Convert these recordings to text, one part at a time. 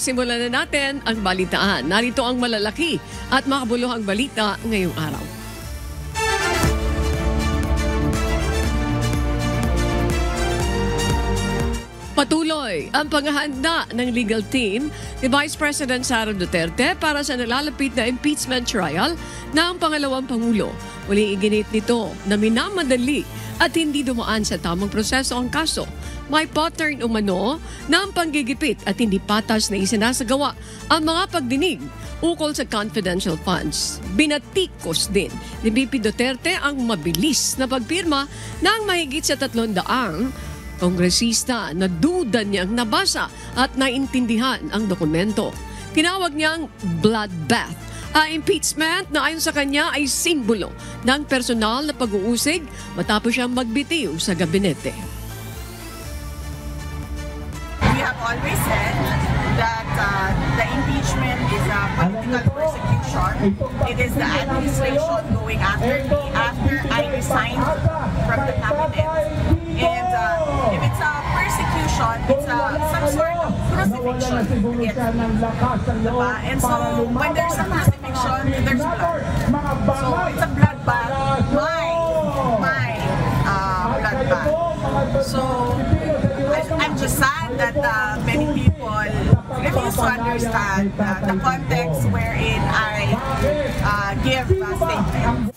simulan na natin ang balitaan. Narito ang malalaki at makabuluhang balita ngayong araw. Patuloy ang paghahanda ng legal team ni Vice President Sara Duterte para sa nalalapit na impeachment trial ng pangalawang Pangulo. Muling iginit nito na minamadali at hindi dumaan sa tamang proseso ang kaso. May pattern umano ng panggigipit at hindi patas na isinasagawa ang mga pagdinig ukol sa confidential funds. Binatikos din ni BP Duterte ang mabilis na pagpirma ng mahigit sa 300 kongresista na duda niyang nabasa at naintindihan ang dokumento. Tinawag niyang bloodbath. Ang impeachment na ayon sa kanya ay simbolo ng personal na pag-uusig matapos siyang magbitiw sa gabinete. We have always said that the impeachment is a political persecution. It is the administration going after me after I resigned from the cabinet. And if it's a persecution, it's some sort of crucifixion against me. Diba? And so when there's a crucifixion, there's blood. So it's a bloodbath. My bloodbath. So I'm just sad that many people refuse to understand the context wherein I give a statement.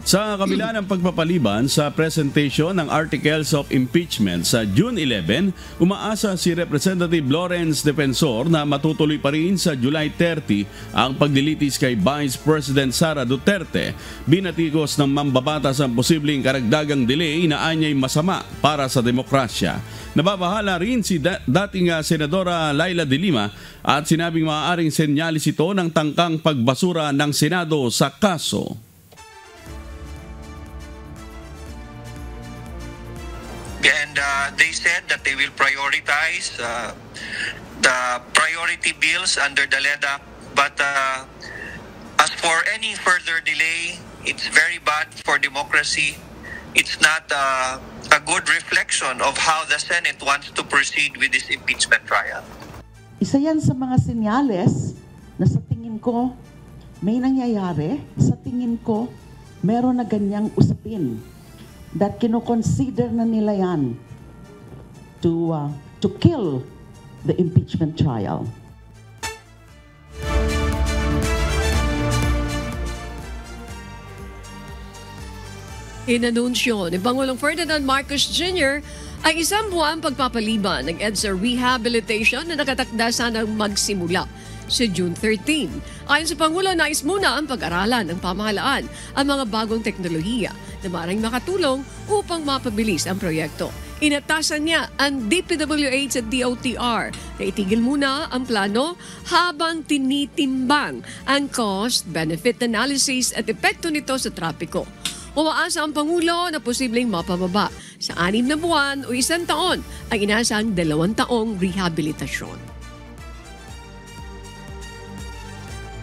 Sa kabila ng pagpapaliban sa presentation ng Articles of Impeachment sa June 11, umaasa si Representative Lawrence Defensor na matutuloy pa rin sa July 30 ang pagdilitis kay Vice President Sara Duterte. Binatikos ng mambabatas ang posibleng karagdagang delay na anyay masama para sa demokrasya. Nababahala rin si dating Senadora Laila de Lima at sinabing maaaring senyalis ito ng tangkang pagbasura ng Senado sa kaso. And they said that they will prioritize the priority bills under the LEDAC. But as for any further delay, it's very bad for democracy. It's not a good reflection of how the Senate wants to proceed with this impeachment trial. Isa yan sa mga senyales na sa tingin ko may nangyayari. Sa tingin ko meron na ganyang usapin that kino-consider na nila yan to kill the impeachment trial. Inanunsyo ni Pangulong Ferdinand Marcos Jr. ang isang buwan pagpapaliban ng EDSA rehabilitation na nakatakda sanang magsimula sa June 13. Ayon sa Pangulo, nais muna ang pag-aralan ng pamahalaan ang mga bagong teknolohiya na maaaring makatulong upang mapabilis ang proyekto. Inatasan niya ang DPWH at DOTR na itigil muna ang plano habang tinitimbang ang cost-benefit analysis at epekto nito sa trapiko. Umaasa ang Pangulo na posibleng mapababa sa 6 na buwan o 1 taon ang inasang 2 taong rehabilitasyon.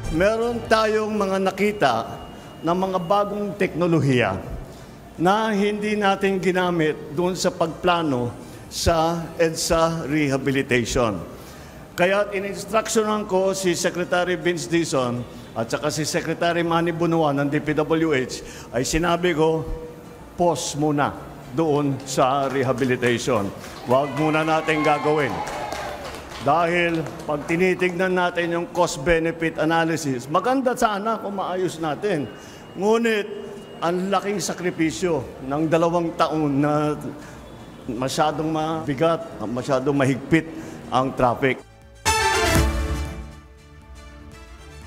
Meron tayong mga nakita na mga bagong teknolohiya na hindi natin ginamit doon sa pagplano sa EDSA rehabilitation. Kaya in-instructionan ko si Secretary Vince Dizon at saka si Secretary Manny Bunuan ng DPWH ay sinabi ko, pause muna doon sa rehabilitation. Huwag muna natin gagawin. Dahil pag tinitignan natin yung cost-benefit analysis, maganda sana kung maayos natin. Ngunit, ang laking sakripisyo ng 2 taon na masyadong mabigat, masyadong mahigpit ang traffic.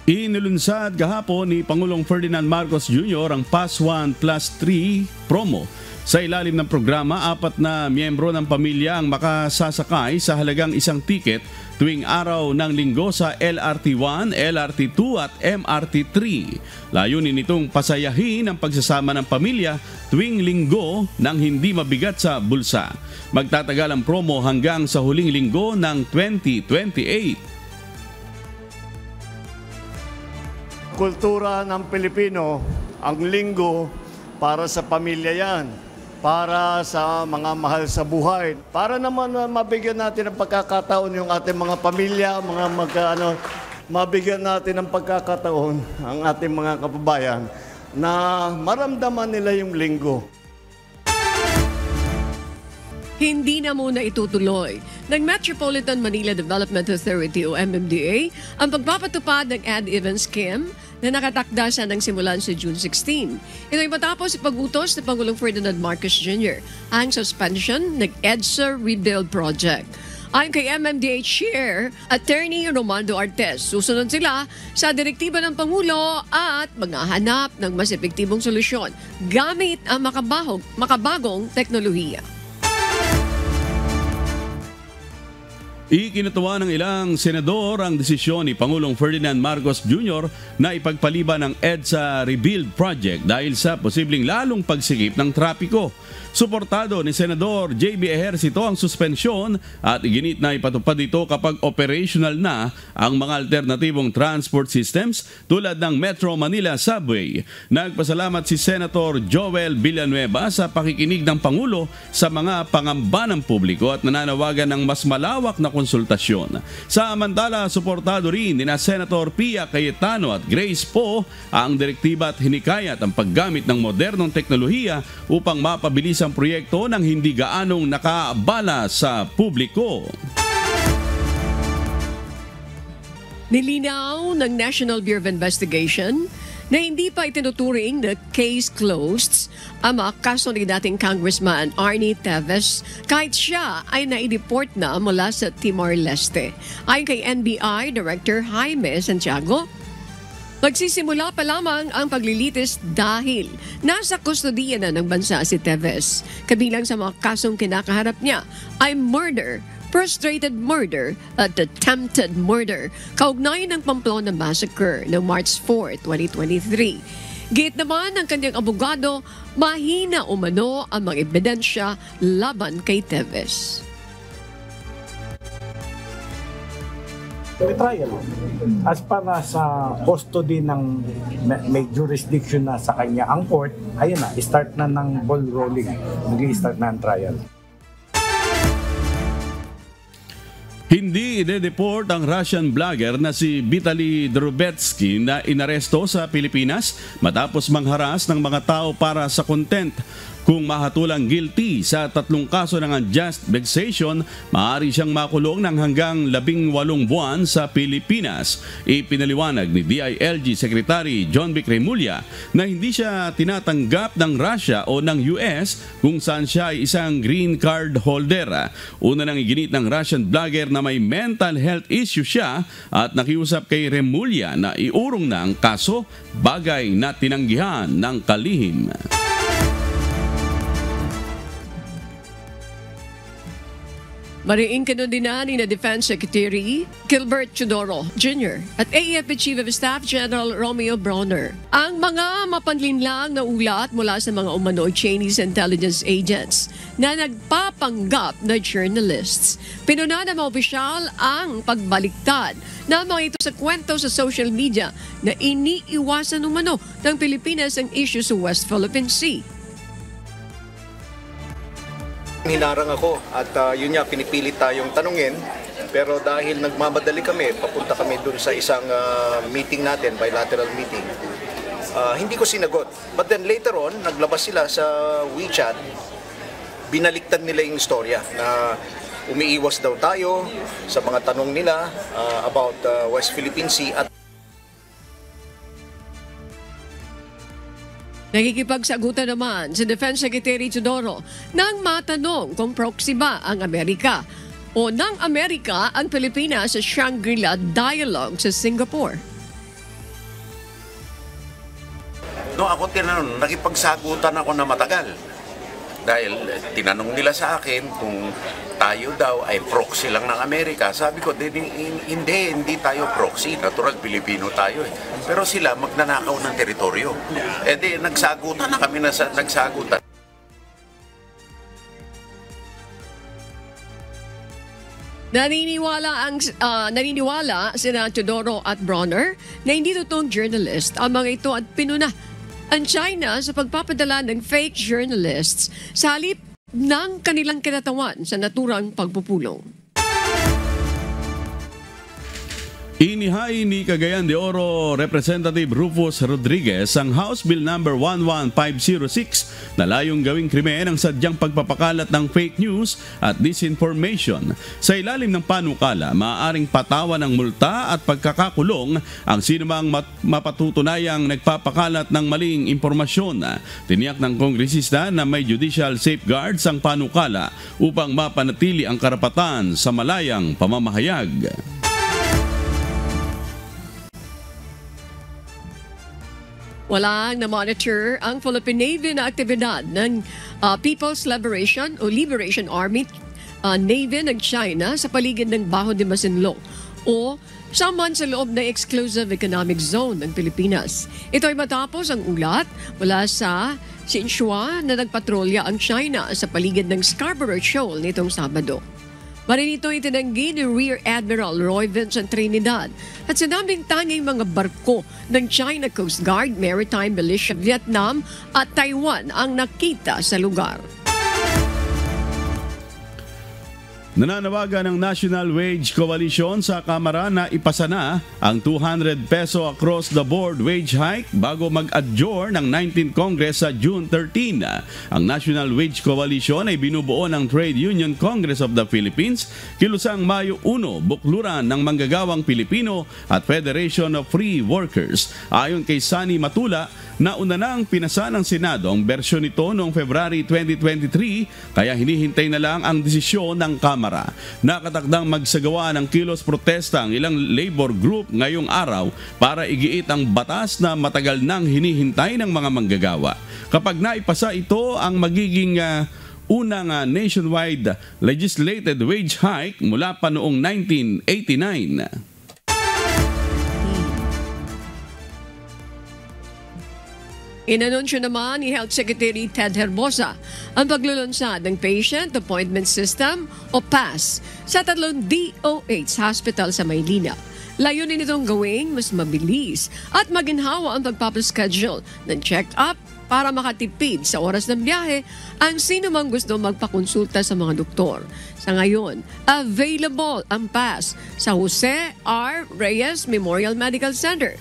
Inilunsad kahapon ni Pangulong Ferdinand Marcos Jr. ang Pass 1 Plus 3 promo. Sa ilalim ng programa, 4 na miyembro ng pamilya ang makasasakay sa halagang 1 tiket tuwing araw ng linggo sa LRT1, LRT2 at MRT3. Layunin nitong pasayahin ang pagsasama ng pamilya tuwing linggo nang hindi mabigat sa bulsa. Magtatagal ang promo hanggang sa huling linggo ng 2028. Kultura ng Pilipino, ang linggo para sa pamilya yan. para sa mga mahal sa buhay. Para naman mabigyan natin ng pagkakataon yung ating mga pamilya, mabigyan natin ng pagkakataon ang ating mga kababayan na maramdaman nila yung linggo. Hindi na muna itutuloy ng Metropolitan Manila Development Authority o MMDA ang pagpapatupad ng ad-even scheme na nakatakda sa nang simulan sa June 16. Ito ay matapos ipag-utos ni Pangulong Ferdinand Marcos Jr. ang suspension ng EDSA Rebuild Project. Ayon kay MMDA Chair, Attorney Romando Artes, susunod sila sa direktiba ng Pangulo at maghahanap ng mas epektibong solusyon gamit ang makabagong teknolohiya. Ikinatuwa ng ilang senador ang desisyon ni Pangulong Ferdinand Marcos Jr. na ipagpaliban ang EDSA Rebuild Project dahil sa posibleng lalong pagsikip ng trapiko. Suportado ni Senador JB Ejercito ang suspensyon at iginit na ipatupad ito kapag operational na ang mga alternatibong transport systems tulad ng Metro Manila Subway. Nagpasalamat si Senator Joel Villanueva sa pakikinig ng Pangulo sa mga pangamba ng publiko at nananawagan ng mas malawak na konsultasyon. Samantala, suportado rin ni Senator Pia Cayetano at Grace Poe ang direktiba at hinikayat ang paggamit ng modernong teknolohiya upang mapabilis ang proyekto ng hindi gaanong nakaabala sa publiko. Nilinaw ng National Bureau of Investigation na hindi pa itinuturing na case closed ang mga kaso ni dating Congressman Arnie Teves kahit siya ay naideport na mula sa Timor-Leste. Ayon kay NBI Director Jaime Santiago, magsisimula pa lamang ang paglilitis dahil nasa kustodiya na ng bansa si Teves. Kabilang sa mga kasong kinakaharap niya ay murder, frustrated murder at attempted murder kaugnay ng Pamplona Massacre noong March 4, 2023. Git naman ng kanyang abogado, mahina umano ang mga ebidensya laban kay Teves. Trial. As para sa custody ng may jurisdiction na sa kanya ang court, ayun na, start na ng ball rolling. Mag-i-start na ang trial. Hindi ide-deport ang Russian vlogger na si Vitaly Drobetsky na inaresto sa Pilipinas matapos mangharas ng mga tao para sa content. Kung mahatulang guilty sa 3 kaso ng unjust vexation, maaari siyang makulong ng hanggang 18 buwan sa Pilipinas. Ipinaliwanag ni DILG Secretary John Vic Remulla na hindi siya tinatanggap ng Russia o ng US kung saan siya ay isang green card holder. Una nang iginit ng Russian vlogger na may mental health issue siya at nakiusap kay Remulla na iurong na ang kaso, bagay na tinanggihan ng kalihim. Mariing kinundinan ni Defense Secretary Gilbert Chodoro Jr. at AFP Chief of Staff General Romeo Brawner ang mga mapanlinlang na ulat mula sa mga umano'y Chinese intelligence agents na nagpapanggap na journalists. Pinuna ng mga opisyal ang pagbaliktad na mga ito sa kwento sa social media na iniiwasan umano ng Pilipinas ang issue sa West Philippine Sea. Hinarang ako at yun nga, pinipilit tayong tanungin, pero dahil nagmamadali kami, papunta kami dun sa isang meeting natin, bilateral meeting, hindi ko sinagot. But then later on, naglabas sila sa WeChat, binaliktad nila yung istorya na umiiwas daw tayo sa mga tanong nila about West Philippine Sea at Nakikipagsagutan naman si Defense Secretary Chodoro nang matanong kung proxy ba ang Amerika o ng Amerika ang Pilipinas sa Shangri-La Dialogue sa Singapore. No, ako tinanong, nakipagsagutan ako na matagal. Dahil tinanong nila sa akin kung tayo daw ay proxy lang ng Amerika. Sabi ko, hindi tayo proxy. Natural, Pilipino tayo eh. Pero sila magnanakaw ng teritoryo. Eh di, nagsagutan na kami na nagsagutan. Naniniwala sina Chodoro at Brawner na hindi totoong journalist ang mga ito at pinuna ang China sa pagpapadala ng fake journalists sa halip ng kanilang kinatawan sa naturang pagpupulong. Inihain ni Cagayan de Oro Representative Rufus Rodriguez ang House Bill No. 11506 na layong gawing krimen ang sadyang pagpapakalat ng fake news at disinformation. Sa ilalim ng panukala, maaaring patawan ng multa at pagkakakulong ang sinumang mapatutunayang nagpapakalat ng maling impormasyon. Tiniyak ng kongresista na may judicial safeguards ang panukala upang mapanatili ang karapatan sa malayang pamamahayag. Walang na-monitor ang Philippine Navy na aktibidad ng People's Liberation o Liberation Army Navy ng China sa paligid ng Bajo de Masinloc o saman sa loob ng Exclusive Economic Zone ng Pilipinas. Ito ay matapos ang ulat mula sa Xinhua na nagpatrolya ang China sa paligid ng Scarborough Shoal nitong Sabado. Marinito itinanggi ni Rear Admiral Roy Vincent Trinidad at sinabing tanging mga barko ng China Coast Guard, Maritime Militia, Vietnam at Taiwan ang nakita sa lugar. Nananawagan ng National Wage Coalition sa Kamara na ipasa na ang 200 peso across the board wage hike bago mag-adjourn ng 19th Congress sa June 13. Ang National Wage Coalition ay binubuo ng Trade Union Congress of the Philippines, Kilusang Mayo 1, Bukluran ng Manggagawang Pilipino at Federation of Free Workers. Ayon kay Sunny Matula, nauna nang pinasa ng Senado ang bersyon nito noong February 2023 kaya hinihintay na lang ang desisyon ng Kamara. Nakatakdang magsagawa ng kilos protesta ang ilang labor group ngayong araw para igiit ang batas na matagal nang hinihintay ng mga manggagawa. Kapag naipasa ito, ang magiging unang nationwide legislated wage hike mula pa noong 1989. Inanunsyo naman ni Health Secretary Ted Herbosa ang paglulunsad ng Patient Appointment System o PAS sa 3 DOH hospital sa Maynila. Layunin nitong gawing mas mabilis at maginhawa ang pagpapaschedule ng check-up para makatipid sa oras ng biyahe ang sino mang gusto magpakonsulta sa mga doktor. Sa ngayon, available ang PAS sa Jose R. Reyes Memorial Medical Center,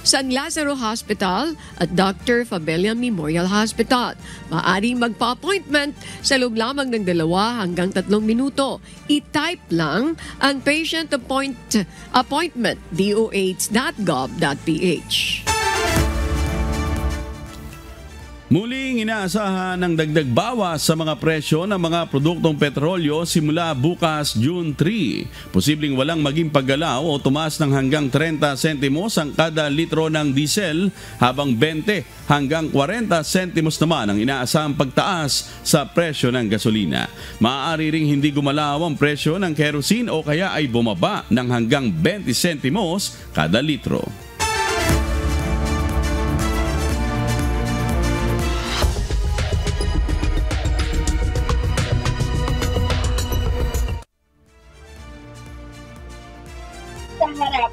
San Lazaro Hospital at Dr. Fabella Memorial Hospital. Maaaring magpa-appointment sa loob lamang ng 2 hanggang 3 minuto. I-type lang ang patient appointment doh.gov.ph. Muling inaasahan ng dagdag bawas sa mga presyo ng mga produktong petrolyo simula bukas June 3. Posibleng walang maging paggalaw o tumaas ng hanggang 30 sentimos ang kada litro ng diesel habang 20 hanggang 40 sentimos naman ang inaasahang pagtaas sa presyo ng gasolina. Maaari ring hindi gumalaw ang presyo ng kerosene o kaya ay bumaba ng hanggang 20 sentimos kada litro.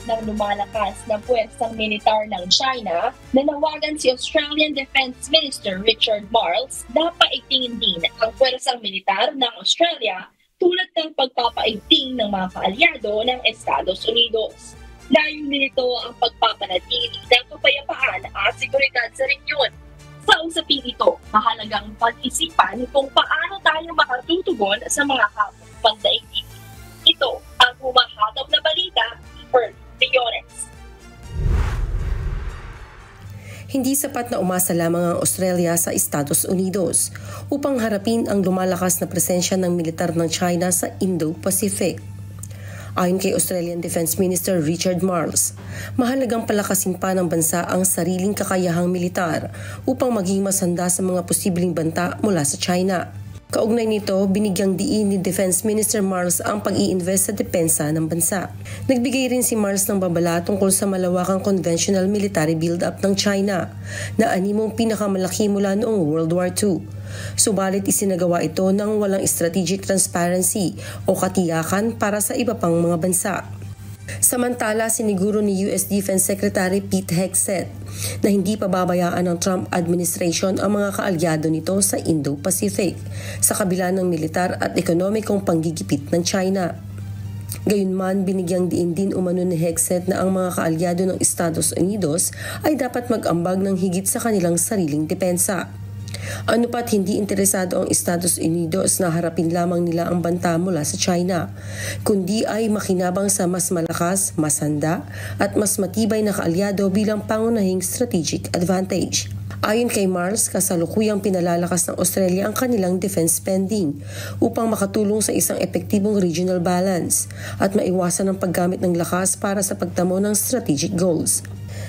Ng lumalakas na puwersang militar ng China, nanawagan si Australian Defense Minister Richard Marles na paigtingin din ang puwersang militar ng Australia tulad ng pagpapaigting ng mga kaalyado ng Estados Unidos. Layunin nito ang pagpapanatili ng kapayapaan at seguridad sa rehiyon. Sa usaping ito, mahalagang pag-isipan kung paano tayo makatutugon sa mga hamon pandaigdig. Ito ang humahatap na balita for Priores. Hindi sapat na umasa lamang ang Australia sa Estados Unidos upang harapin ang lumalakas na presensya ng militar ng China sa Indo-Pacific. Ayon kay Australian Defense Minister Richard Marles, mahalagang palakasin pa ng bansa ang sariling kakayahang militar upang maging mas handa sa mga posibleng banta mula sa China. Kaugnay nito, binigyang diin ni Defense Minister Marles ang pag-i-invest sa depensa ng bansa. Nagbigay rin si Marles ng babala tungkol sa malawakang conventional military build-up ng China na animong pinakamalaki mula noong World War II. Subalit isinagawa ito ng walang strategic transparency o katiyakan para sa iba pang mga bansa. Samantala, siniguro ni US Defense Secretary Pete Hegseth na hindi pababayaan ng Trump administration ang mga kaalyado nito sa Indo-Pacific sa kabila ng militar at ekonomikong panggigipit ng China. Gayunman, binigyang diin din umano ni Hegseth na ang mga kaalyado ng Estados Unidos ay dapat mag-ambag ng higit sa kanilang sariling depensa. Ano pat hindi interesado ang Estados Unidos na harapin lamang nila ang banta mula sa China, kundi ay makinabang sa mas malakas, mas handa at mas matibay na kaalyado bilang pangunahing strategic advantage. Ayon kay Marles, kasalukuyang pinalalakas ng Australia ang kanilang defense spending upang makatulong sa isang epektibong regional balance at maiwasan ang paggamit ng lakas para sa pagtamo ng strategic goals.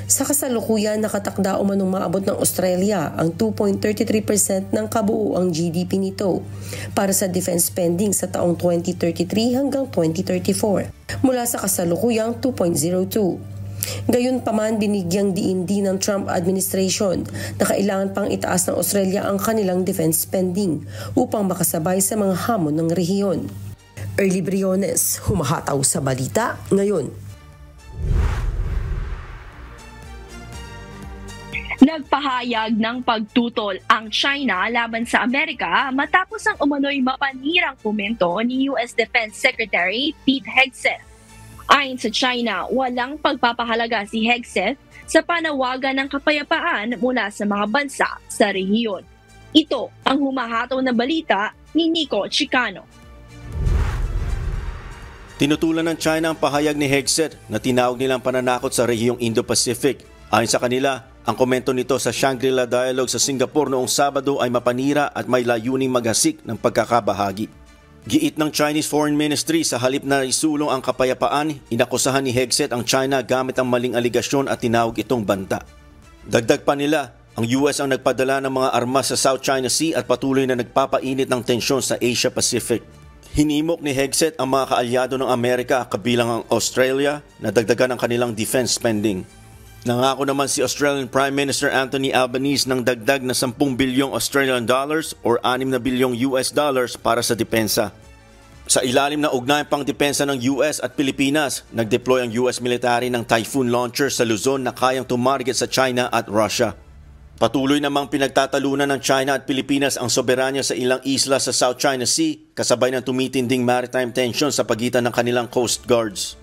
Sa kasalukuyan, nakatakda umanong maabot ng Australia ang 2.33% ng kabuuang GDP nito para sa defense spending sa taong 2033 hanggang 2034 mula sa kasalukuyang 2.02. Gayunpaman, binigyang diin din ng Trump administration na kailangan pang itaas ng Australia ang kanilang defense spending upang makasabay sa mga hamon ng rehiyon. Early Briones, humahataw sa balita ngayon. Nagpahayag ng pagtutol ang China laban sa Amerika matapos ang umano'y mapanirang komento ni US Defense Secretary Pete Hegseth. Ayon sa China, walang pagpapahalaga si Hegseth sa panawagan ng kapayapaan mula sa mga bansa sa rehiyon. Ito ang humahataw na balita ni Nico Chicano. Tinutulan ng China ang pahayag ni Hegseth na tinawag nilang pananakot sa rehiyong Indo-Pacific. Ayon sa kanila, ang komento nito sa Shangri-La Dialogue sa Singapore noong Sabado ay mapanira at may layuning maghasik ng pagkakabahagi. Giit ng Chinese Foreign Ministry sa halip na isulong ang kapayapaan, inakusahan ni Hegseth ang China gamit ang maling aligasyon at tinawag itong banta. Dagdag pa nila, ang US ang nagpadala ng mga armas sa South China Sea at patuloy na nagpapainit ng tensyon sa Asia Pacific. Hinimok ni Hegseth ang mga kaalyado ng Amerika kabilang ang Australia na dagdagan ang kanilang defense spending. Nangako naman si Australian Prime Minister Anthony Albanese ng dagdag na 10 bilyong Australian dollars or 6 na bilyong US dollars para sa depensa. Sa ilalim ng ugnayang pangdepensa ng US at Pilipinas, nag-deploy ang US military ng Typhoon launcher sa Luzon na kayang tumarget sa China at Russia. Patuloy namang pinagtatalunan ng China at Pilipinas ang soberanya sa ilang isla sa South China Sea kasabay ng tumitinding maritime tension sa pagitan ng kanilang coast guards.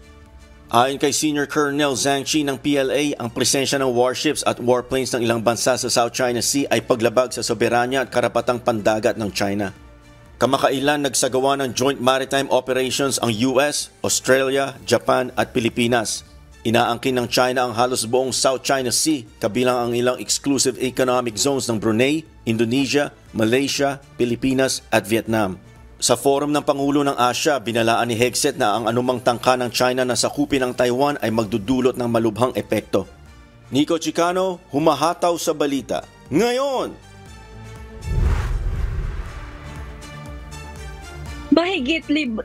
Ayon kay Senior Colonel Zhang Qi ng PLA, ang presensya ng warships at warplanes ng ilang bansa sa South China Sea ay paglabag sa soberanya at karapatang pandagat ng China. Kamakailan nagsagawa ng joint maritime operations ang US, Australia, Japan at Pilipinas. Inaangkin ng China ang halos buong South China Sea, kabilang ang ilang exclusive economic zones ng Brunei, Indonesia, Malaysia, Pilipinas at Vietnam. Sa forum ng Pangulo ng Asya, binalaan ni Hegseth na ang anumang tangka ng China na sakupin ang Taiwan ay magdudulot ng malubhang epekto. Nico Chicano, humahataw sa balita. Ngayon! Mahigit 17,000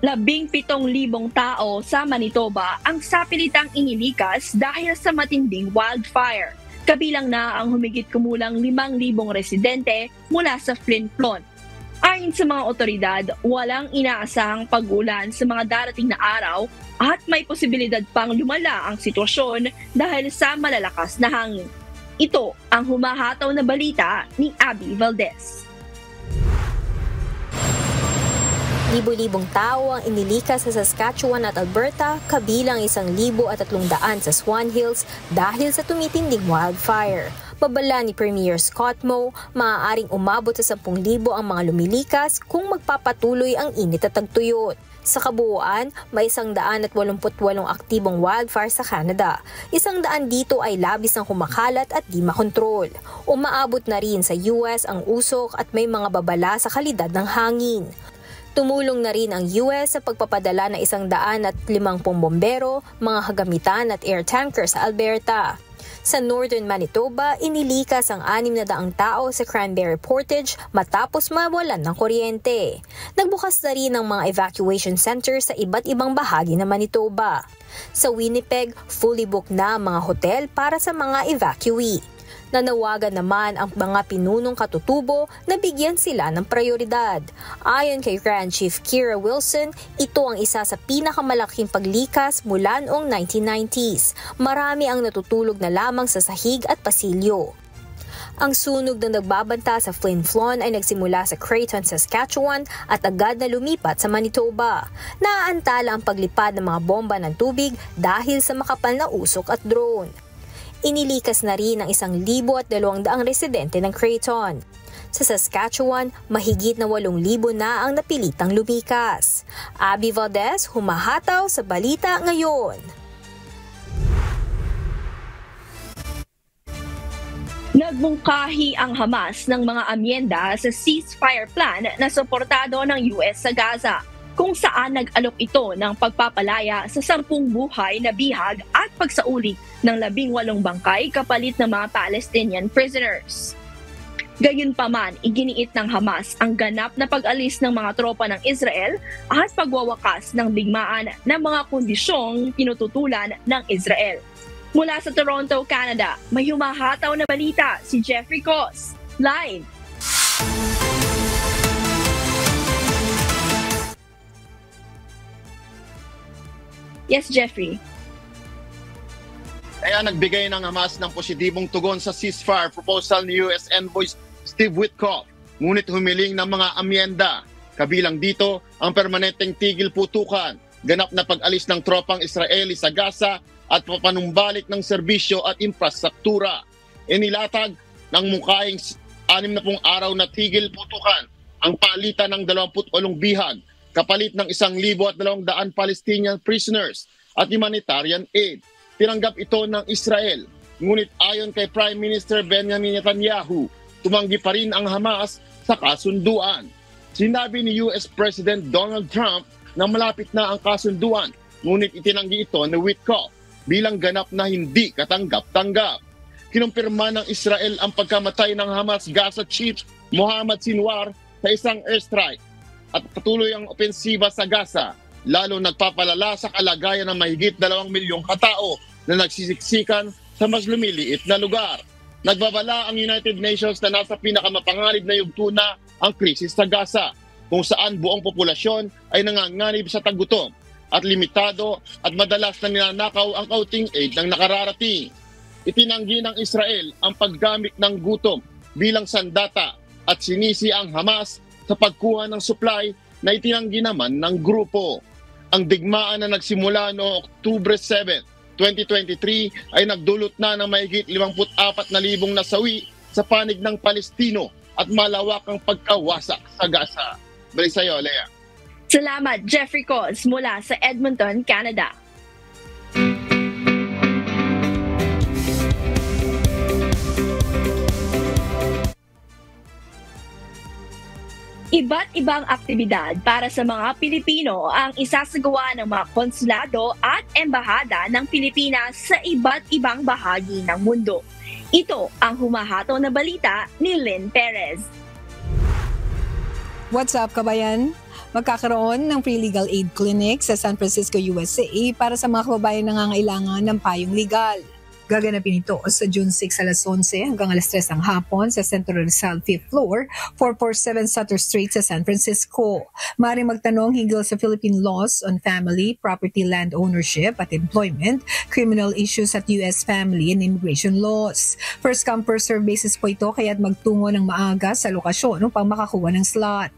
tao sa Manitoba ang sapilitang inilikas dahil sa matinding wildfire. Kabilang na ang humigit kumulang 5,000 residente mula sa Flin Flon. Ayon sa mga otoridad, walang inaasahang pag-ulan sa mga darating na araw at may posibilidad pang lumala ang sitwasyon dahil sa malalakas na hangin. Ito ang humahataw na balita ni Abby Valdez. Libo-libong tao ang inilikas sa Saskatchewan at Alberta, kabilang 1,300 sa Swan Hills dahil sa tumitinding wildfire. Babala ni Premier Scott Moe, maaaring umabot sa 10,000 ang mga lumilikas kung magpapatuloy ang init at tagtuyot. Sa kabuuan, may 188 aktibong wildfire sa Canada. 100 dito ay labis ng kumakalat at di makontrol. Umaabot na rin sa US ang usok at may mga babala sa kalidad ng hangin. Tumulong na rin ang US sa pagpapadala ng 150 bombero, mga kagamitan at air tanker sa Alberta. Sa Northern Manitoba, inilikas ang 600 tao sa Cranberry Portage matapos mawalan ng kuryente. Nagbukas na rin ang mga evacuation centers sa iba't ibang bahagi ng Manitoba. Sa Winnipeg, fully booked na ang mga hotel para sa mga evacuee. Nanawagan naman ang mga pinunong katutubo na bigyan sila ng prioridad. Ayon kay Grand Chief Kira Wilson, ito ang isa sa pinakamalaking paglikas mula noong 1990s. Marami ang natutulog na lamang sa sahig at pasilyo. Ang sunog na nagbabanta sa Flin Flon ay nagsimula sa Creighton, Saskatchewan at agad na lumipat sa Manitoba. Naaantala ang paglipad ng mga bomba ng tubig dahil sa makapal na usok at drone. Inilikas na rin ang 1,200 residente ng Creighton. Sa Saskatchewan, mahigit na 8,000 na ang napilitang lumikas. Abby Valdez, humahataw sa Balita Ngayon. Nagmungkahi ang Hamas ng mga amyenda sa ceasefire plan na suportado ng US sa Gaza, kung saan nag-alok ito ng pagpapalaya sa 10 buhay na bihag at pagsauli ng 18 bangkay kapalit ng mga Palestinian prisoners. Gayunpaman, iginiit ng Hamas ang ganap na pag-alis ng mga tropa ng Israel at pagwawakas ng digmaan ng mga kondisyong tinututulan ng Israel. Mula sa Toronto, Canada, may humahataw na balita si Jeffrey Cos. Live! Yes, Jeffrey. Kaya nagbigay ng Hamas ng positibong tugon sa ceasefire proposal ni US Envoy Steve Witkoff. Ngunit humiling ng mga amyenda. Kabilang dito ang permanenteng tigil putukan, ganap na pag-alis ng tropang Israeli sa Gaza at papanumbalik ng serbisyo at infrastruktura. Inilatag ng mukhaing 60 araw na tigil putukan ang palitan ng 28 bihag, kapalit ng 1,200 Palestinian prisoners at humanitarian aid. Tinanggap ito ng Israel. Ngunit ayon kay Prime Minister Benjamin Netanyahu, tumanggi pa rin ang Hamas sa kasunduan. Sinabi ni US President Donald Trump na malapit na ang kasunduan, ngunit itinanggi ito ni Witkoff bilang ganap na hindi katanggap-tanggap. Kinumpirma ng Israel ang pagkamatay ng Hamas Gaza Chief Mohammad Sinwar sa isang airstrike at patuloy ang opensiba sa Gaza, lalo nagpapalala sa kalagayan ng mahigit 2 milyong katao na nagsisiksikan sa mas lumiliit na lugar. Nagbabala ang United Nations na nasa pinakamapanganib na yugto na ang krisis sa Gaza, kung saan buong populasyon ay nanganganib sa tagutom at limitado at madalas na ninanakaw ang kaunting aid ng nakararating. Itinanggi ng Israel ang paggamit ng gutom bilang sandata at sinisi ang Hamas sa pagkuha ng supply na itinanggi naman ng grupo. Ang digmaan na nagsimula noong Oktubre 7, 2023 ay nagdulot na ng mahigit 54,000 nasawi sa panig ng Palestino at malawakang pagkawasak sa Gaza. Balik sa'yo, Lea. Salamat, Jeffrey Cos mula sa Edmonton, Canada. Iba't ibang aktibidad para sa mga Pilipino ang isasagawa ng mga konsulado at embahada ng Pilipinas sa iba't ibang bahagi ng mundo. Ito ang humahataw na balita ni Lynn Perez. What's up, kabayan? Magkakaroon ng free legal aid clinic sa San Francisco, USA para sa mga kababayan na nangangailangan ng payong legal. Gaganapin ito sa June 6 alas 11 hanggang alas 3 ng hapon sa Centro Rizal 5th floor, 447 Sutter Street sa San Francisco. Maaaring magtanong hinggil sa Philippine laws on family, property, land ownership at employment, criminal issues at U.S. family and immigration laws. First come first serve basis po ito, kaya't magtungo ng maaga sa lokasyon upang makakuha ng slot.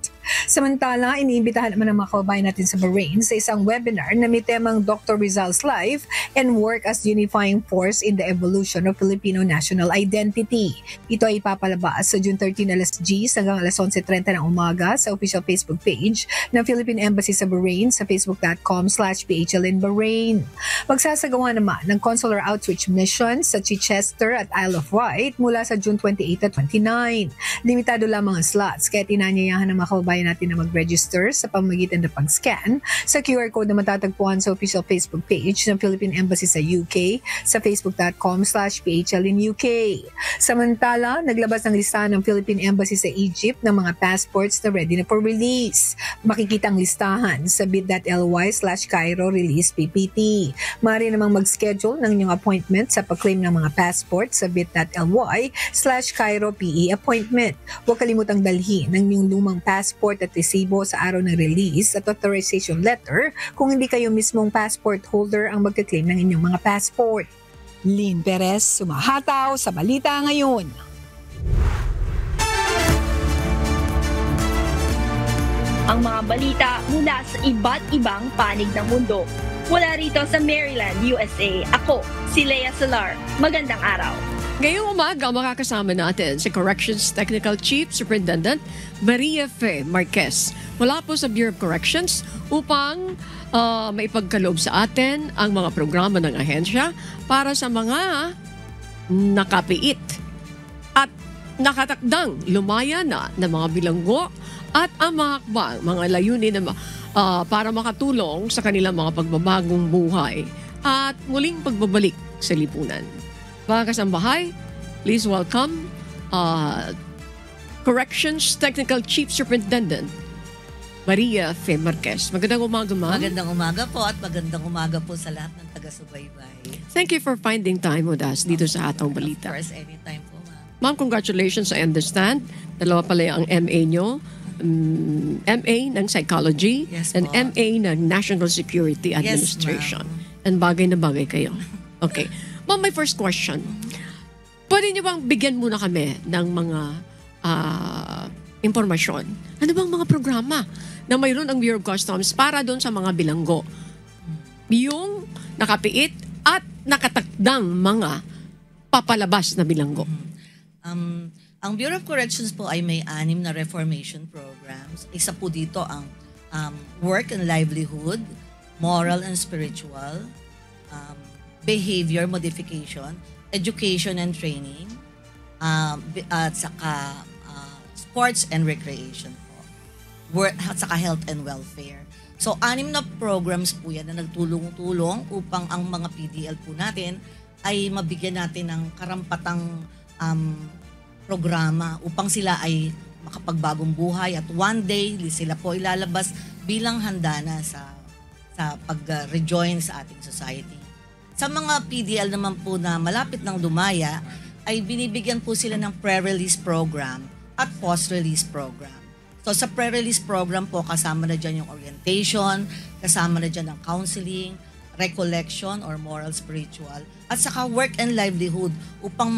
Samantala, iniimbitahan naman ang mga kababayan natin sa Bahrain sa isang webinar na may temang Dr. Rizal's Life and Work as Unifying Force in the Evolution of Filipino National Identity. Ito ay ipapalabas sa June 13 alas 10 hanggang alas 11:30 ng umaga sa official Facebook page ng Philippine Embassy sa Bahrain sa facebook.com/PHLinBahrain. Magsasagawa naman ng consular outreach mission sa Chichester at Isle of Wight mula sa June 28 at 29. Limitado lamang ang slots kaya tinanyayahan ng mga kababayan kababayan natin na mag-register sa pamamagitan ng pag-scan sa QR code na matatagpuan sa official Facebook page ng Philippine Embassy sa UK sa facebook.com/PHLinUK. Samantala, naglabas ng listahan ng Philippine Embassy sa Egypt ng mga passports na ready na for release. Makikita ang listahan sa bit.ly/Cairo Release PPT. Maaari namang mag-schedule ng inyong appointment sa pag-claim ng mga passport sa bit.ly/Cairo PE appointment. Huwag kalimutang dalhin ng inyong lumang passport at resibo sa araw ng release at authorization letter kung hindi kayo mismong passport holder ang magka-claim ng inyong mga passport. Lynn Perez, sumahataw sa Balita Ngayon. Ang mga balita mula sa iba't ibang panig ng mundo. Mula rito sa Maryland, USA, ako si Lea Solar. Magandang araw. Ngayong umaga, makakasama natin si Corrections Technical Chief Superintendent Maria Fe Marquez mula po sa Bureau of Corrections upang maipagkaloob sa atin ang mga programa ng ahensya para sa mga nakapiit at nakatakdang lumaya na ng mga bilanggo at ang mga hakbang, mga layunin na para makatulong sa kanilang mga pagbabagong buhay at muling pagbabalik sa lipunan. Mga kasambahay, please welcome Corrections Technical Chief Superintendent Maria Fe Marquez. Magandang umaga, ma'am. Magandang umaga po at magandang umaga po sa lahat ng taga-subaybay. Thank you for finding time with us dito sa Atang Balita. Of course, anytime po, ma'am. Ma'am, congratulations. I understand. Dalawa pala ang MA nyo. MA ng Psychology and MA ng National Security Administration. And bagay na bagay kayo. Okay. Ma'am, my first question. Pwede niyo bang bigyan muna kami ng mga impormasyon? Ano bang mga programa na mayroon ang Bureau of Customs para doon sa mga bilanggo? Yung nakapiit at nakatakdang mga papalabas na bilanggo. Ang Bureau of Corrections po ay may 6 na reformation programs. Isa po dito ang work and livelihood, moral and spiritual, behavior modification, education and training, at saka sports and recreation po, at saka health and welfare. So, 6 na programs po yan na nagtulong-tulong upang ang mga PDL po natin ay mabigyan natin ng karampatang programa upang sila ay makapagbagong buhay at one day sila po ilalabas bilang handa na sa pag-rejoin sa ating society. Sa mga PDL naman po na malapit ng lumaya, ay binibigyan po sila ng pre-release program at post-release program. So sa pre-release program po, kasama na dyan yung orientation, kasama na dyan ang counseling, recollection or moral spiritual, at saka work and livelihood upang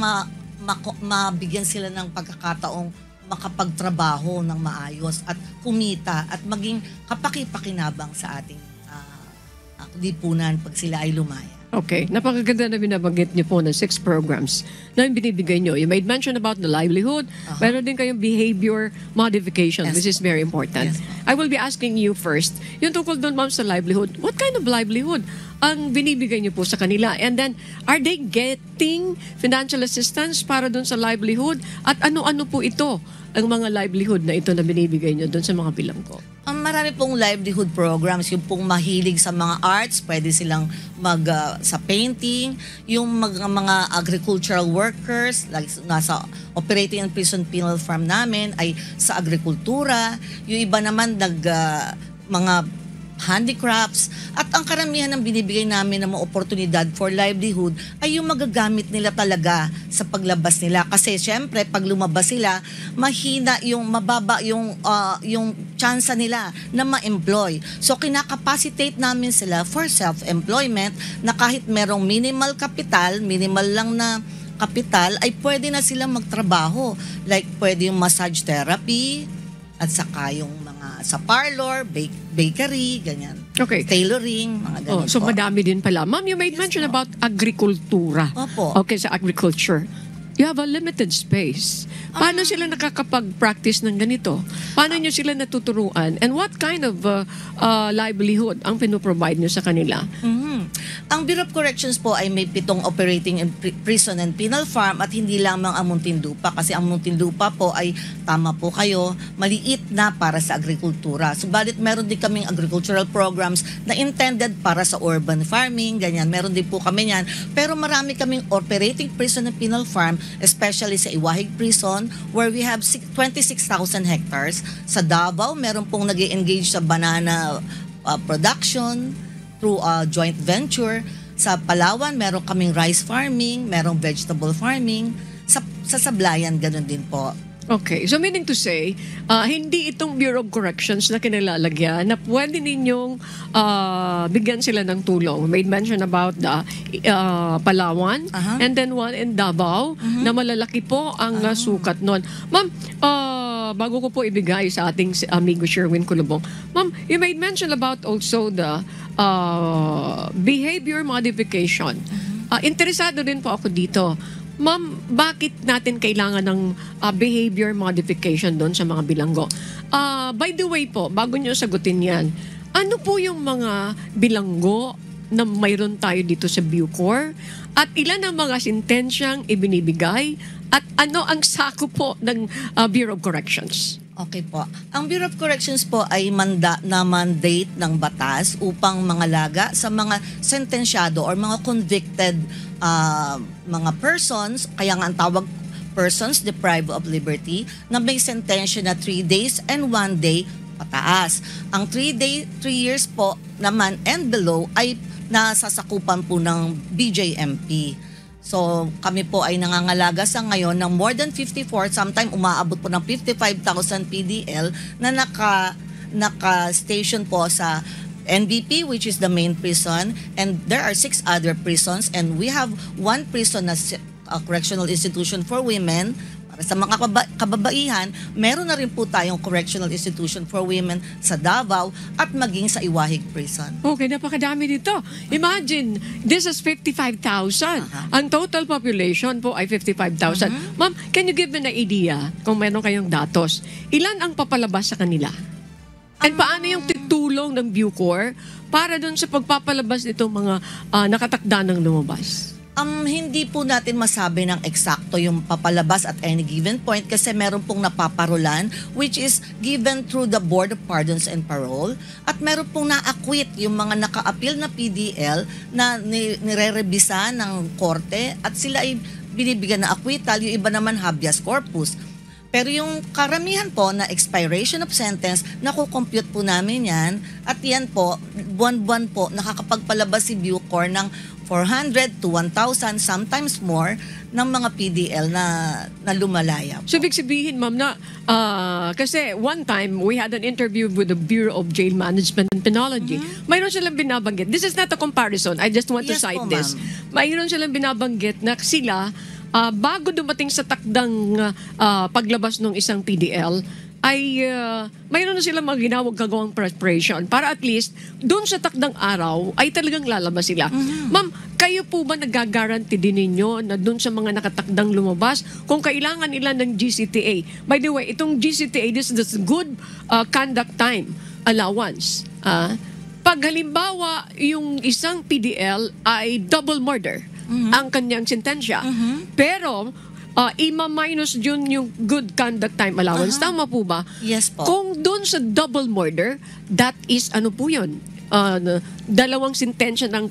mabigyan sila ng pagkakataong makapagtrabaho ng maayos at kumita at maging kapaki-pakinabang sa ating lipunan pag sila ay lumaya. Okay. Napakaganda na binabanggit niyo po ng 6 programs na binibigay niyo. You made mention about the livelihood. Meron din kayong behavior modification, which is very important. I will be asking you first, yung tungkol doon, ma'am, sa livelihood, what kind of livelihood ang binibigay niyo po sa kanila? And then, are they getting financial assistance para doon sa livelihood? At ano-ano po ito, ang mga livelihood na ito na binibigay niyo doon sa mga bilanggo? Marami pong livelihood programs, yung pong mahilig sa mga arts, pwede silang sa painting, yung mga agricultural workers, like nasa operating and prison penal farm namin ay sa agrikultura, yung iba naman mga handicrafts, at ang karamihan ng binibigay namin ng mga oportunidad for livelihood ay yung magagamit nila talaga sa paglabas nila. Kasi syempre, pag lumabas sila, mahina mababa yung chance nila na ma-employ. So, kinakapacitate namin sila for self-employment na kahit merong minimal lang na kapital, ay pwede na silang magtrabaho. Like, pwede yung massage therapy, at saka yung mga sa parlor, bakery, ganyan. Okay. Tailoring, mga ganyan. So madami din pala. Ma'am, you made mention about agrikultura. Opo. Okay, sa agriculture. You have a limited space. Paano sila nakakapag-practice ng ganito? Paano nyo sila natuturuan? And what kind of livelihood ang pinoprovide nyo sa kanila? Ang Bureau of Corrections po ay may 7 operating in prison and penal farm at hindi lamang ang Muntinlupa kasi ang Muntinlupa po ay tama po kayo, maliit na para sa agrikultura. Subalit meron din kaming agricultural programs na intended para sa urban farming, ganyan. Meron din po kami yan. Pero marami kaming operating prison and penal farm, especially sa Iwahig Prison where we have 26,000 hectares. Sa Davao, meron pong nag-engage sa banana production through a joint venture. Sa Palawan, meron kaming rice farming, merong vegetable farming. Sa Sablayan, ganun din po. Okay, so meaning to say, hindi itong Bureau of Corrections na kinalalagyan na pwede ninyong bigyan sila ng tulong. Made mention about the Palawan and then one in Davao na malalaki po ang sukat nun. Ma'am, bago ko po ibigay sa ating amigo Sherwin Kulubong, ma'am, you made mention about also the behavior modification. Interesado din po ako dito. Ma'am, bakit natin kailangan ng behavior modification doon sa mga bilanggo? By the way po, bago nyo sagutin yan, ano po yung mga bilanggo na mayroon tayo dito sa Bucor? At ilan ang mga sentensyang ibinibigay? At ano ang sako po ng Bureau of Corrections? Okay po. Ang Bureau of Corrections po ay mandate ng batas upang mangalaga sa mga sentensyado or mga convicted mga persons, kaya nga ang tawag persons deprived of liberty, na may sentensya na 3 days and 1 day pataas. Ang 3 years po naman and below ay nasasakupan po ng BJMP. So kami po ay nangangalaga sa ngayon ng more than 54, sometimes umaabot po ng 55,000 PDL na naka-station po sa NBP, which is the main prison, and there are 6 other prisons, and we have 1 prison na correctional institution for women. Para sa mga kababaihan, meron na rin po tayong correctional institution for women sa Davao at maging sa Iwahig Prison. Okay, napakadami dito. Imagine, this is 55,000. Ang total population po ay 55,000. Ma'am, can you give me an idea, kung meron kayong datos, ilan ang papalabas sa kanila? And paano yung titulong ng Bucor para doon sa pagpapalabas nitong mga nakatakda ng lumabas? Hindi po natin masabi ng eksakto yung papalabas at any given point kasi meron pong napaparulan which is given through the Board of Pardons and Parole at meron pong na-acquit yung mga naka-appeal na PDL na nire-rebisa ng korte at sila ay binibigyan na acquittal, yung iba naman habeas corpus. Pero yung karamihan po na expiration of sentence, nakukompute po namin yan. At yan po, buwan-buwan po, nakakapagpalabas si Bucor ng 400 to 1,000, sometimes more, ng mga PDL na lumalaya po. So, ibig sabihin, ma'am, na kasi one time, we had an interview with the Bureau of Jail Management and Penology. Mayroon silang binabanggit. This is not a comparison. I just want to cite this. Mayroon silang binabanggit na sila, bago dumating sa takdang paglabas ng isang PDL, ay mayroon na silang mga ginawang preparation para at least doon sa takdang araw ay talagang lalabas sila. Ma'am, kayo po ba nagagaranti din ninyo na doon sa mga nakatakdang lumabas kung kailangan nila ng GCTA? By the way, itong GCTA, this is good conduct time allowance. Pag halimbawa yung isang PDL ay double murder, ang kanyang sentensya. Pero, ima-minus yun yung good conduct time allowance. Tama po ba? Yes po. Kung doon sa double murder, that is ano po yun? 2 sentensya ng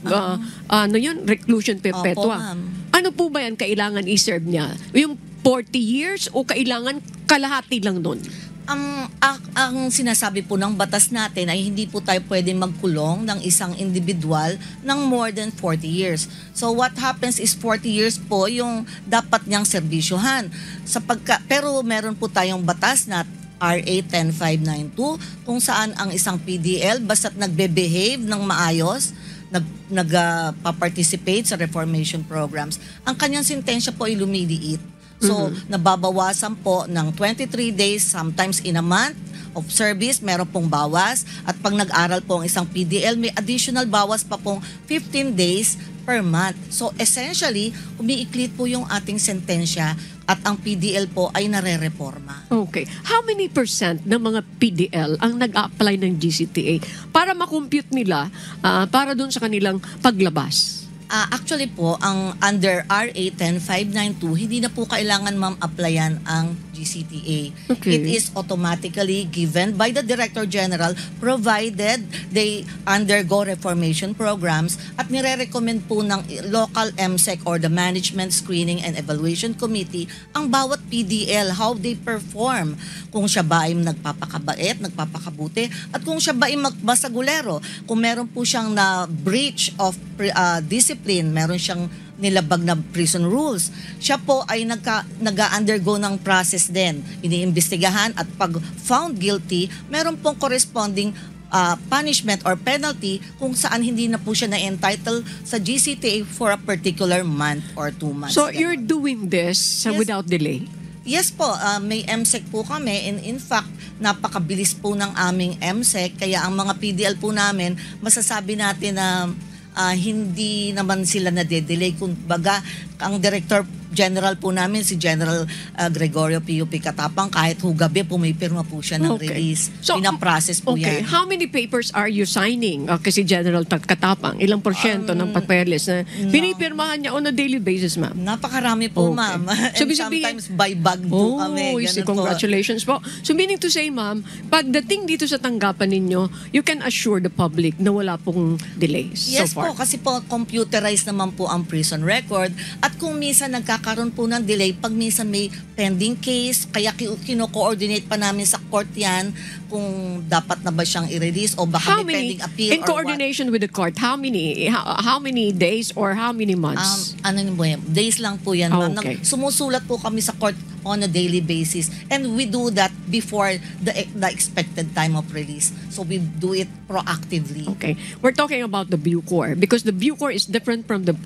reclusion perpetua. Ano po ba yan kailangan i-serve niya? Yung 40 years o kailangan kalahati lang doon? Ang sinasabi po ng batas natin ay hindi po tayo pwede magkulong ng isang individual ng more than 40 years. So what happens is 40 years po yung dapat niyang serbisyohan. Pero meron po tayong batas na RA 10592 kung saan ang isang PDL basta't nagbe-behave ng maayos, nagpa-participate sa reformation programs, ang kanyang sentensya po ay lumiliit. So, nababawasan po ng 23 days, sometimes in a month of service, meron pong bawas. At pag nag-aral po ang isang PDL, may additional bawas pa pong 15 days per month. So, essentially, umiiklit po yung ating sentensya at ang PDL po ay nare-reforma. Okay. How many percent ng mga PDL ang nag-apply ng GCTA para makompute nila para doon sa kanilang paglabas? Actually po, ang under RA 10592, hindi na po kailangan applyan ang GCTA. Okay. It is automatically given by the Director General provided they undergo reformation programs at nire-recommend po ng local MSEC or the Management Screening and Evaluation Committee ang bawat PDL, how they perform. Kung siya ba ay nagpapakabait, nagpapakabuti, at kung siya ba ay magbasagulero, kung meron po siyang na breach of discipline, meron siyang nilabag na prison rules, siya po ay nag-undergo ng process din. Iniimbestigahan at pag found guilty, meron pong corresponding punishment or penalty kung saan hindi na po siya na-entitle sa GCTA for a particular month or 2 months. So you're doing this without delay? Yes po, may MSEC po kami and in fact, napakabilis po ng aming MSEC kaya ang mga PDL po namin, masasabi natin na hindi naman sila na-delay. Kung baga, ang Director General po namin, si General Gregorio P.U.P. Katapang, kahit gabi pumipirma po siya ng release. So, pinaprocess po yan. How many papers are you signing? Kasi General Katapang, ilang porsyento ng papeles na pinipirmahan niya on a daily basis, ma'am? Napakarami po, ma'am. And so, sometimes by bag po kami. Congratulations po. So meaning to say, ma'am, pagdating dito sa tanggapan ninyo, you can assure the public na wala pong delays yes so far? Yes po, kasi po computerized naman po ang prison record at kung minsan nagkakaroon po ng delay, pag minsan may pending case, kaya kino-coordinate pa namin sa court yan kung dapat na ba siyang i-release o baka may pending appeal in coordination with the court, how many days or how many months? Days lang po yan, ma'am. Okay. Sumusulat po kami sa court on a daily basis and we do that before the expected time of release. So we do it proactively. Okay. We're talking about the Bucor because the Bucor is different from the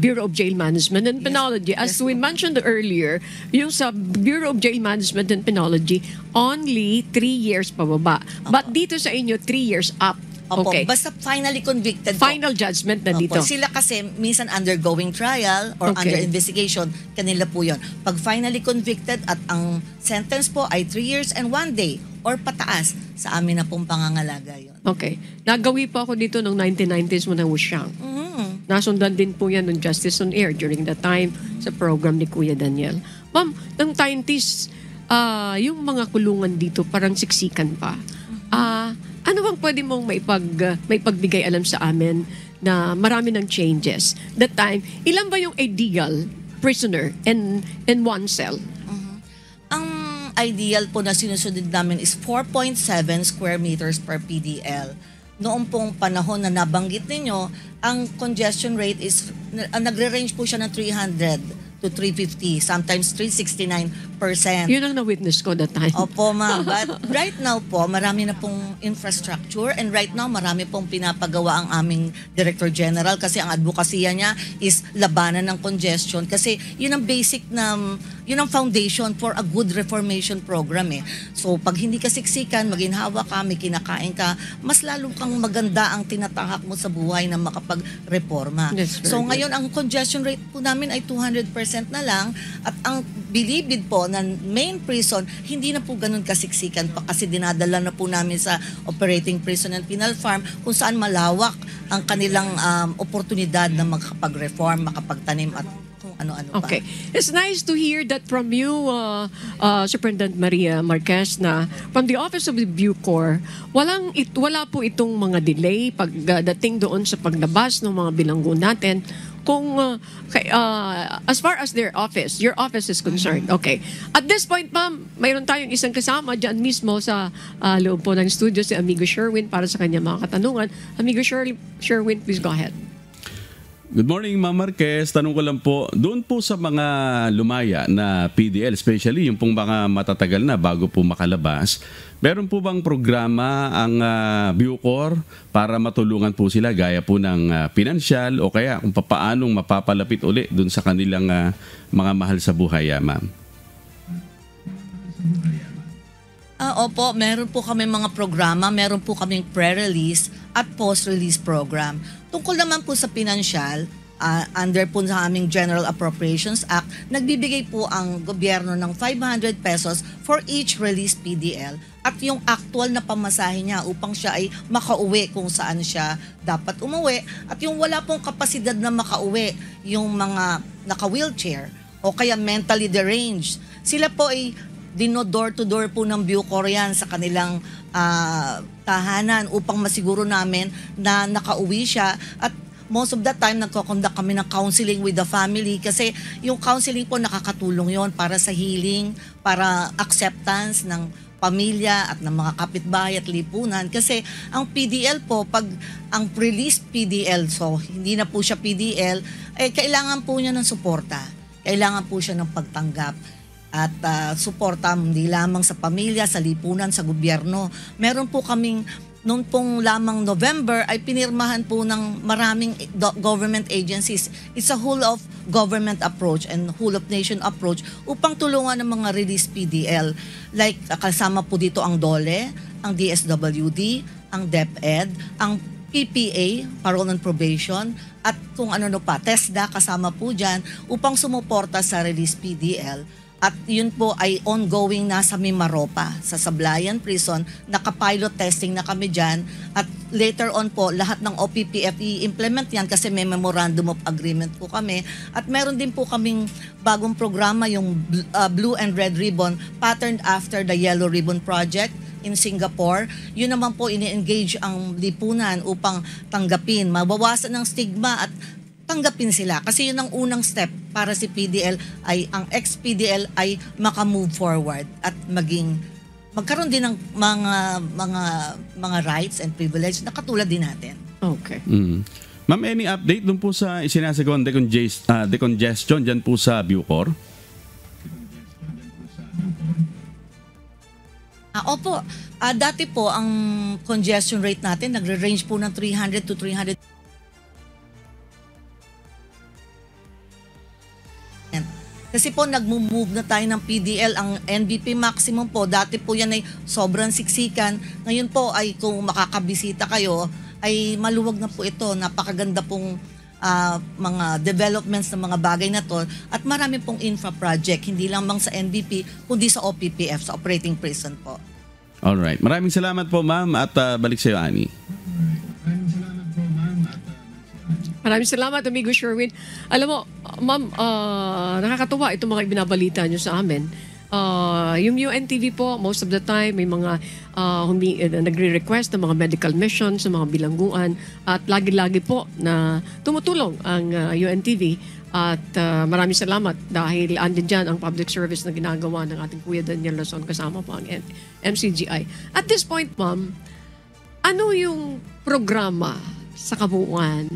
Bureau of Jail Management and Penology. As we mentioned earlier, yung sa Bureau of Jail Management and Penology, only 3 years pababa. But dito sa inyo, 3 years up. Opo, Okay. basta finally convicted Final judgment na dito. Sila kasi minsan undergoing trial or Okay. under investigation, kanila po yun. Pag finally convicted at ang sentence po ay 3 years and 1 day or pataas, sa amin na pong pangangalaga yun. Okay. Nagawi po ako dito noong 1990s when I was young. Nasundan din po yan ng Justice on Air during that time sa program ni Kuya Daniel. Ma'am, ng 90s, yung mga kulungan dito parang siksikan pa. Ano bang pwede mong maipagbigay alam sa amin na marami ng changes? That time, ilan ba yung ideal prisoner in one cell? Ang ideal po na sinusunod namin is 4.7 square meters per PDL. Noong pong panahon na nabanggit ninyo, ang congestion rate is, nagre-range po siya ng 300 to 350, sometimes 369%. Yun ang na-witness ko that time. Opo, ma'am. But right now po, marami na pong infrastructure and right now marami pong pinapagawa ang aming Director General kasi ang advokasya niya is labanan ng congestion kasi yun ang basic na, yun ang foundation for a good reformation program eh. So pag hindi ka siksikan, maginhawa ka, may kinakain ka, mas lalo kang maganda ang tinatahak mo sa buhay na makapag-reforma. So ngayon, ang congestion rate po namin ay 200% na lang at ang bilibid po na main prison, hindi na po ganun kasiksikan pa kasi dinadala na po namin sa operating prison and penal farm kung saan malawak ang kanilang oportunidad na makapag-reform, makapagtanim at kung ano-ano pa. Okay. It's nice to hear that from you, Superintendent Maria Marquez, na from the Office of the Bucor, wala po itong mga delay pagdating doon sa paglabas ng mga bilanggo natin. Kung as far as your office is concerned. Okay. At this point, ma'am, mayroon tayong isang kasama dyan mismo sa loob po ng studio, si Amigo Sherwin, para sa kanya mga katanungan. Amigo Sherwin, please go ahead. Good morning, Ma'am Marquez. Tanong ko lang po, doon po sa mga lumaya na PDL, especially yung pong mga matatagal na bago po makalabas, meron po bang programa ang Bucor para matulungan po sila gaya po ng pinansyal o kaya kung papaanong mapapalapit uli doon sa kanilang mga mahal sa buhay, ma'am? Opo, meron po kami mga programa, meron po kaming pre-release at post-release program. Tungkol naman po sa pinansyal, under po sa aming General Appropriations Act, nagbibigay po ang gobyerno ng 500 pesos for each released PDL at yung actual na pamasahe niya upang siya ay makauwi kung saan siya dapat umuwi, at yung wala pong kapasidad na makauwi, yung mga naka-wheelchair o kaya mentally deranged, sila po ay door to door po ng Bucor yan sa kanilang tahanan upang masiguro namin na nakauwi siya. At most of the time, nagko-conduct kami ng counseling with the family kasi yung counseling po nakakatulong yon para sa healing, para acceptance ng pamilya at ng mga kapitbahay at lipunan. Kasi ang PDL po, pag ang released PDL, so hindi na po siya PDL, kailangan po niya ng suporta. Kailangan po siya ng pagtanggap at suporta hindi lamang sa pamilya, sa lipunan, sa gobyerno. Meron po kaming noon pong lamang November ay pinirmahan po ng maraming government agencies. It's a whole of government approach and whole of nation approach upang tulungan ng mga release PDL. Like kasama po dito ang DOLE, ang DSWD, ang DepEd, ang PPA, Parole and Probation, at kung ano pa, TESDA kasama po dyan upang sumuporta sa release PDL. At yun po ay ongoing na sa Mimaropa, sa Sablayan Prison. Naka-pilot testing na kami dyan. At later on po, lahat ng OPPF i-implement yan kasi may memorandum of agreement po kami. At meron din po kaming bagong programa, yung Blue and Red Ribbon, patterned after the Yellow Ribbon Project in Singapore. Yun naman po ini-engage ang lipunan upang tanggapin, mabawasan ng stigma at tanggapin sila. Kasi yun ang unang step para si PDL ay, ang ex-PDL ay maka-move forward at magkaroon din ng mga rights and privilege na katulad din natin. Okay. Ma'am, any update dun po sa isinasagawang decongestion dyan po sa Bucor? Opo. Dati po, ang congestion rate natin nagre-range po ng 300 to 300. Kasi po nagmo-move na tayo ng PDL. Ang NBP maximum po, dati po yan ay sobrang siksikan. Ngayon po ay kung makakabisita kayo, ay maluwag na po ito. Napakaganda pong mga developments ng mga bagay na to. At marami pong infra project, hindi lang sa NBP, kundi sa OPPF, sa Operating Prison po. Alright. Maraming salamat po, ma'am, at balik sa iyo, Ani. Maraming salamat, amigo Sherwin. Alam mo, ma'am, nakakatuwa itong mga ibinabalita nyo sa amin. Yung UNTV po, most of the time, may mga nagre-request ng mga medical missions, ng mga bilangguan, at lagi-lagi po na tumutulong ang UNTV. At maraming salamat dahil andin dyan ang public service na ginagawa ng ating Kuya Daniel Luzon kasama po ang MCGI. At this point, ma'am, ano yung programa sa kabuuan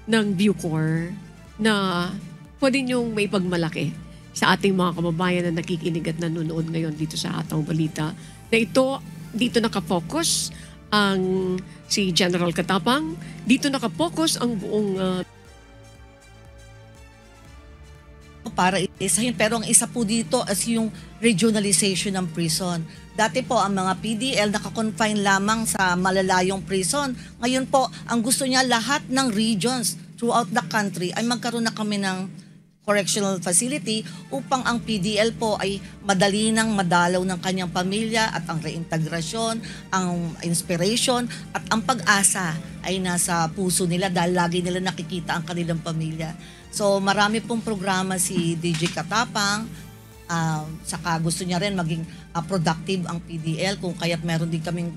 ng Bucor na pwede niyong may pagmalaki sa ating mga kababayan na nakikinig at nanonood ngayon dito sa Ataw Balita, na dito nakafocus ang si General Katapang, dito nakafocus ang buong para isahin. Pero ang isa po dito as yung regionalization ng prison. Dati po ang mga PDL nakakonfine lamang sa malalayong prison. Ngayon po, ang gusto niya lahat ng regions throughout the country ay magkaroon na kami ng correctional facility upang ang PDL po ay madali nang madalaw ng kanyang pamilya at ang reintegrasyon, ang inspiration at ang pag-asa ay nasa puso nila dahil lagi nila nakikita ang kanilang pamilya. So marami pong programa si DJ Katapang, saka gusto niya rin maging productive ang PDL, kung kaya't meron din kaming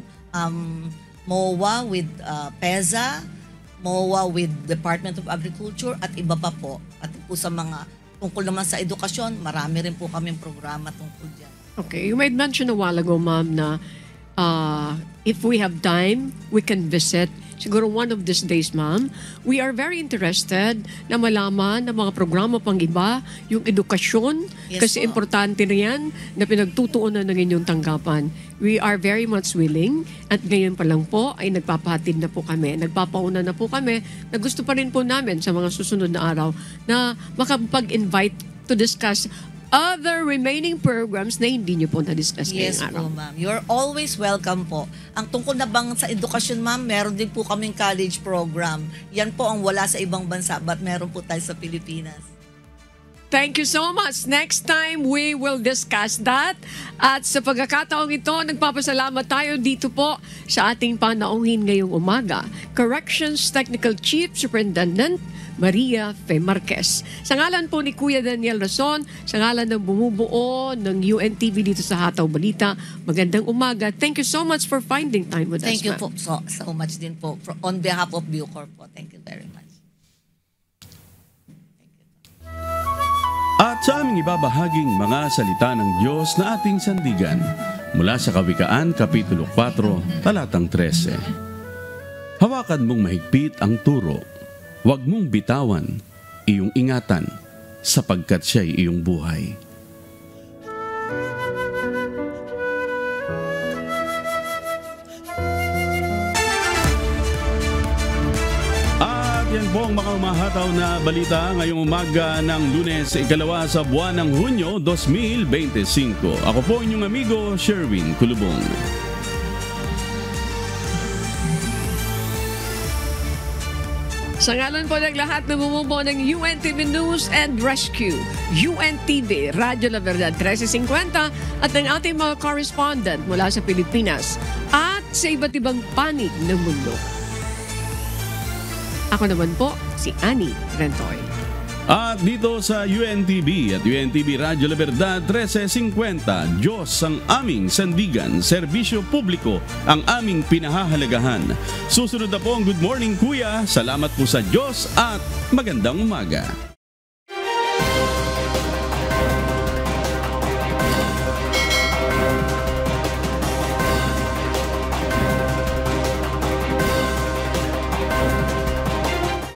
MOA with PEZA, MOA with Department of Agriculture at iba pa po. At po sa mga tungkol naman sa edukasyon, marami rin po kaming programa tungkol dyan. Okay, you might mention a while ago, ma'am, na if we have time, we can visit. Siguro one of these days, ma'am, we are very interested na malaman ng mga programa pang iba, yung edukasyon, yes, kasi po, importante na yan na pinagtutuunan ng inyong tanggapan. We are very much willing at ngayon pa lang po ay nagpapahatid na po kami, nagpapauna na po kami na gusto pa rin po namin sa mga susunod na araw na makapag-invite to discuss other remaining programs na hindi nyo po na-discuss Yes ngayong araw. po, ma'am. You're always welcome po. Ang tungkol na bang sa edukasyon, ma'am, meron din po kaming college program. Yan po ang wala sa ibang bansa, but meron po tayo sa Pilipinas. Thank you so much. Next time, we will discuss that. At sa pagkakataong ito, nagpapasalamat tayo dito po sa ating panauhin ngayong umaga. Corrections Technical Chief Superintendent Maria Fe Marquez. Sa ngalan po ni Kuya Daniel Rason, sa ngalan ng bumubuo ng UNTV dito sa Hataw Balita, magandang umaga. Thank you so much for finding time with us. Thank you ma'am. po so much din po on behalf of Bucor po. Thank you very much. At sa aming ibabahaging mga salita ng Diyos na ating sandigan mula sa Kawikaan, Kapitulo 4, Talatang 13. Hawakan mong mahigpit ang turo, huwag mong bitawan, iyong ingatan, sapagkat siya'y iyong buhay. Yan po ang mga umahataw na balita ngayong umaga ng Lunes, ikalawa sa buwan ng Hunyo 2025. Ako po inyong amigo, Sherwin Kulubong. Sa ngalan po ng lahat na bumubuo ng UNTV News and Rescue, UNTV, Radyo La Verdad 1350 at ng ating mga correspondent mula sa Pilipinas at sa iba't ibang panig ng mundo. Ako naman po, si Annie Rentoy. At dito sa UNTV at UNTV Radyo La Verdad 1350, Diyos ang aming sandigan, serbisyo publiko ang aming pinahahalagahan. Susunod na po ang Good Morning Kuya. Salamat po sa Diyos at magandang umaga.